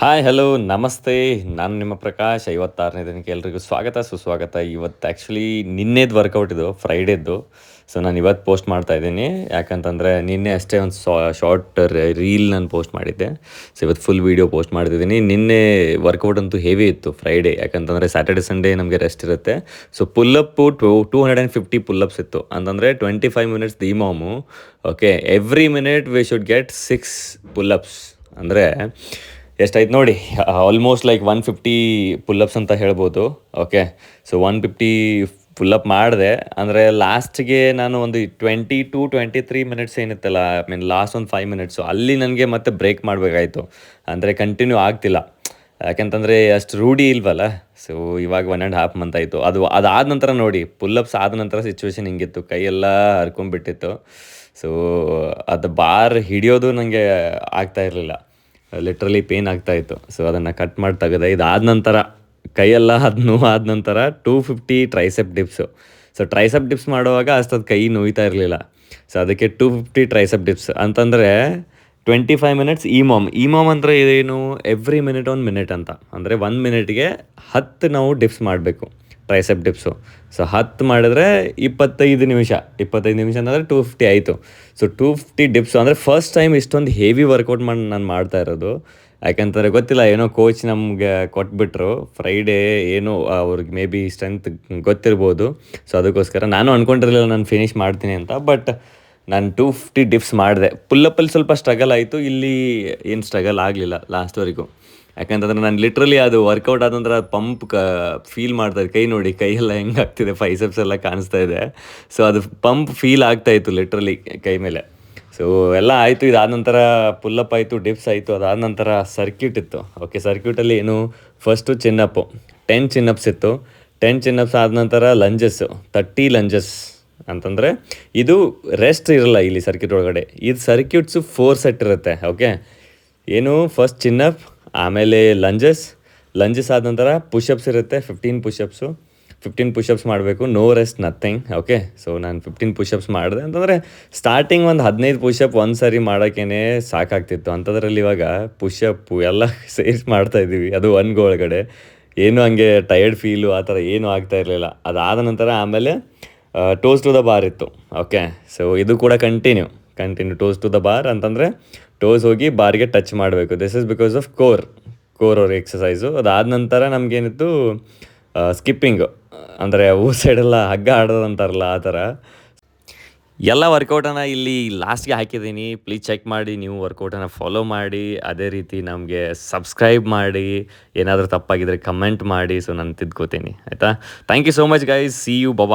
Hi hello ನಮಸ್ತೆ. ನಾನು ನಿಮ್ಮ ಪ್ರಕಾಶ್. 56ನೇ ದಿನಕ್ಕೆ ಎಲ್ರಿಗೂ ಸ್ವಾಗತ ಸುಸ್ವಾಗತ. ಇವತ್ತು ಆ್ಯಕ್ಚುಲಿ ನಿನ್ನೆದು ವರ್ಕೌಟ್ ಇದು ಫ್ರೈಡೇದು. ಸೊ ನಾನು ಇವತ್ತು ಪೋಸ್ಟ್ ಮಾಡ್ತಾ ಇದ್ದೀನಿ. ಯಾಕಂತಂದರೆ ನಿನ್ನೆ ಅಷ್ಟೇ ಒಂದು ಶಾರ್ಟ್ ರೀಲ್ ನಾನು ಪೋಸ್ಟ್ ಮಾಡಿದ್ದೆ. ಸೊ ಇವತ್ತು ಫುಲ್ ವೀಡಿಯೋ ಪೋಸ್ಟ್ ಮಾಡ್ತಿದ್ದೀನಿ. ನಿನ್ನೆ ವರ್ಕೌಟ್ ಅಂತೂ ಹೆವಿ ಇತ್ತು ಫ್ರೈಡೇ. ಯಾಕಂತಂದರೆ ಸ್ಯಾಟರ್ಡೆ ಸಂಡೇ ನಮಗೆ ರೆಸ್ಟ್ ಇರುತ್ತೆ. ಸೊ ಪುಲ್ಲಪ್ಪು 250 ಪುಲ್ಲಪ್ಸ್ ಇತ್ತು. ಅಂತಂದರೆ 25 ಮಿನಿಟ್ಸ್ ದಿ ಮಾಮು. Okay, every minute we should get 6 pullups. ಅಂದರೆ ಎಷ್ಟಾಯ್ತು ನೋಡಿ, ಆಲ್ಮೋಸ್ಟ್ ಲೈಕ್ 150 ಪುಲ್ಲಪ್ಸ್ ಅಂತ ಹೇಳ್ಬೋದು. ಓಕೆ, ಸೊ 150 ಪುಲ್ಲಪ್ ಮಾಡಿದೆ. ಅಂದರೆ ಲಾಸ್ಟ್ಗೆ ನಾನು ಒಂದು 23 ಮಿನಿಟ್ಸ್ ಏನಿತ್ತಲ್ಲ, ಐ ಮೀನ್ ಲಾಸ್ಟ್ ಒಂದು 5 ಮಿನಿಟ್ಸು ಅಲ್ಲಿ ನನಗೆ ಮತ್ತೆ ಬ್ರೇಕ್ ಮಾಡಬೇಕಾಯ್ತು. ಅಂದರೆ ಕಂಟಿನ್ಯೂ ಆಗ್ತಿಲ್ಲ, ಯಾಕೆಂತಂದರೆ ಅಷ್ಟು ರೂಢಿ ಇಲ್ವಲ್ಲ. ಸೊ ಇವಾಗ 1.5 ಮಂತ್ ಆಯಿತು. ಅದಾದ ನಂತರ ನೋಡಿ, ಪುಲ್ಲಪ್ಸ್ ಆದ ನಂತರ ಸಿಚುವೇಶನ್ ಹಿಂಗಿತ್ತು, ಕೈಯೆಲ್ಲ ಹರ್ಕೊಂಡ್ಬಿಟ್ಟಿತ್ತು. ಸೊ ಅದು ಬಾರ್ ಹಿಡಿಯೋದು ನನಗೆ ಆಗ್ತಾ ಇರಲಿಲ್ಲ, ಲಿಟ್ರಲಿ ಪೇನ್ ಆಗ್ತಾಯಿತ್ತು. ಸೊ ಅದನ್ನು ಕಟ್ ಮಾಡಿ ತೆಗೆದೆ. ಇದಾದ ನಂತರ ಕೈಯೆಲ್ಲ ಆದ ನಂತರ 250 tricep dips. So tricep dips ಮಾಡುವಾಗ ಅಷ್ಟೊಂದು ಕೈ ನೋಯ್ತಾ ಇರಲಿಲ್ಲ. ಸೊ ಅದಕ್ಕೆ 250 ಟ್ರೈಸೆಪ್ ಡಿಪ್ಸ್ ಅಂತಂದರೆ 25 ಮಿನಿಟ್ಸ್ ಇಮಾಮ್ ಅಂದರೆ ಏನು, ಎವ್ರಿ ಮಿನಿಟ್ 1 ಮಿನಿಟ್ ಅಂತ. ಅಂದರೆ 1 ಮಿನಿಟ್ಗೆ 10 ನಾವು ಡಿಪ್ಸ್ ಮಾಡಬೇಕು, ಟ್ರೈಸೆಪ್ ಡಿಪ್ಸು. ಸೊ 10 ಮಾಡಿದ್ರೆ 25 ನಿಮಿಷ ಅಂದರೆ 250 ಆಯಿತು. ಸೊ 250 ಡಿಪ್ಸು ಅಂದರೆ ಫಸ್ಟ್ ಟೈಮ್ ಇಷ್ಟೊಂದು ಹೆವಿ ವರ್ಕೌಟ್ ನಾನು ಮಾಡ್ತಾ ಇರೋದು. ಯಾಕಂತಂದರೆ ಗೊತ್ತಿಲ್ಲ, ಏನೋ ಕೋಚ್ ನಮಗೆ ಕೊಟ್ಬಿಟ್ರು ಫ್ರೈಡೇ, ಏನೋ ಅವ್ರಿಗೆ ಮೇ ಬಿ ಸ್ಟ್ರೆಂತ್ ಗೊತ್ತಿರ್ಬೋದು. ಸೊ ಅದಕ್ಕೋಸ್ಕರ ನಾನು ಅಂದ್ಕೊಂಡಿರಲಿಲ್ಲ ನಾನು ಫಿನಿಷ್ ಮಾಡ್ತೀನಿ ಅಂತ. ಬಟ್ ನಾನು 250 ಡಿಪ್ಸ್ ಮಾಡಿದೆ. ಪುಲ್ಲಪ್ಪಲ್ಲಿ ಸ್ವಲ್ಪ ಸ್ಟ್ರಗಲ್ ಆಯಿತು, ಇಲ್ಲಿ ಏನು ಸ್ಟ್ರಗಲ್ ಆಗಲಿಲ್ಲ ಲಾಸ್ಟ್ವರೆಗೂ. ಯಾಕಂತಂದರೆ ನಾನು ಲಿಟ್ರಲಿ ಅದು ವರ್ಕೌಟ್ ಆದ ನಂತರ ಪಂಪ್ ಫೀಲ್ ಮಾಡ್ತಾಯಿದ್ದೆ. ಕೈ ನೋಡಿ, ಕೈಯೆಲ್ಲ ಹೆಂಗೆ ಆಗ್ತಿದೆ, ಫೈಸೆಪ್ಸ್ ಎಲ್ಲ ಕಾಣಿಸ್ತಾ ಇದೆ. ಸೊ ಅದು ಪಂಪ್ ಫೀಲ್ ಆಗ್ತಾಯಿತ್ತು ಲಿಟ್ರಲಿ ಕೈ ಮೇಲೆ. ಸೊ ಎಲ್ಲ ಆಯಿತು. ಇದಾದ ನಂತರ ಪುಲ್ಲಪ್ ಆಯಿತು, ಡಿಪ್ಸ್ ಆಯಿತು. ಅದಾದ ನಂತರ ಸರ್ಕ್ಯೂಟ್ ಇತ್ತು. ಓಕೆ, ಸರ್ಕ್ಯೂಟಲ್ಲಿ ಏನು, ಫಸ್ಟು ಚಿನ್ನಪ್ಪು 10 ಚಿನ್ನಪ್ಸ್ ಇತ್ತು. 10 ಚಿನ್ನಪ್ಸ್ ಆದ ನಂತರ ಲಂಜಸ್ಸು 30 ಲಂಜಸ್. ಅಂತಂದರೆ ಇದು ರೆಸ್ಟ್ ಇರಲ್ಲ ಇಲ್ಲಿ ಸರ್ಕ್ಯೂಟ್ ಒಳಗಡೆ. ಇದು ಸರ್ಕ್ಯೂಟ್ಸು 4 ಸೆಟ್ ಇರುತ್ತೆ. ಓಕೆ, ಏನು, ಫಸ್ಟ್ ಚಿನ್ನಪ್, ಆಮೇಲೆ ಲಂಜಸ್ ಆದ ನಂತರ ಪುಷಪ್ಸ್ ಇರುತ್ತೆ. 15 ಪುಷಪ್ಸ್ ಮಾಡಬೇಕು, no rest, nothing. Okay, so ನಾನು 15 ಪುಷಪ್ಸ್ ಮಾಡಿದೆ. ಅಂತಂದರೆ ಸ್ಟಾರ್ಟಿಂಗ್ ಒಂದು 15 ಪುಷಪ್ ಒಂದು ಸಾರಿ ಮಾಡೋಕ್ಕೇ ಸಾಕಾಗ್ತಿತ್ತು. ಅಂಥದ್ರಲ್ಲಿ ಇವಾಗ ಪುಷಪ್ಪು ಎಲ್ಲ ಸೇರಿಸಿ ಮಾಡ್ತಾಯಿದ್ದೀವಿ, ಅದು ಒನ್ಗೆ ಒಳಗಡೆ. ಏನೂ ಹಂಗೆ ಟಯರ್ಡ್ ಫೀಲು ಆ ಥರ ಏನೂ ಆಗ್ತಾ ಇರಲಿಲ್ಲ. ಅದಾದ ನಂತರ ಆಮೇಲೆ ಟೋಸ್ ಟು ದ ಬಾರ್ ಇತ್ತು. ಓಕೆ, ಸೊ ಇದು ಕೂಡ continue toes to the bar. ಅಂತಂದರೆ ಟೋಸ್ ಹೋಗಿ ಬಾರ್ಗೆ ಟಚ್ ಮಾಡಬೇಕು. This is because of core ಅವ್ರ ಎಕ್ಸಸೈಸು. ಅದಾದ ನಂತರ ನಮಗೇನಿತ್ತು, ಸ್ಕಿಪ್ಪಿಂಗು, ಅಂದರೆ ಊರ್ ಸೈಡೆಲ್ಲ ಹಗ್ಗ ಆಡೋದಂತಾರಲ್ಲ ಆ ಥರ ಎಲ್ಲ ವರ್ಕೌಟನ್ನು ಇಲ್ಲಿ ಲಾಸ್ಟ್ಗೆ ಹಾಕಿದ್ದೀನಿ. ಪ್ಲೀಸ್ ಚೆಕ್ ಮಾಡಿ, ನೀವು ವರ್ಕೌಟನ್ನು ಫಾಲೋ ಮಾಡಿ. ಅದೇ ರೀತಿ ನಮಗೆ ಸಬ್ಸ್ಕ್ರೈಬ್ ಮಾಡಿ. ಏನಾದರೂ ತಪ್ಪಾಗಿದ್ದರೆ ಕಮೆಂಟ್ ಮಾಡಿ. ಸೊ ನಾನು ತಿದ್ಕೋತೀನಿ, ಆಯಿತಾ. Thank you so much guys. See you, bye.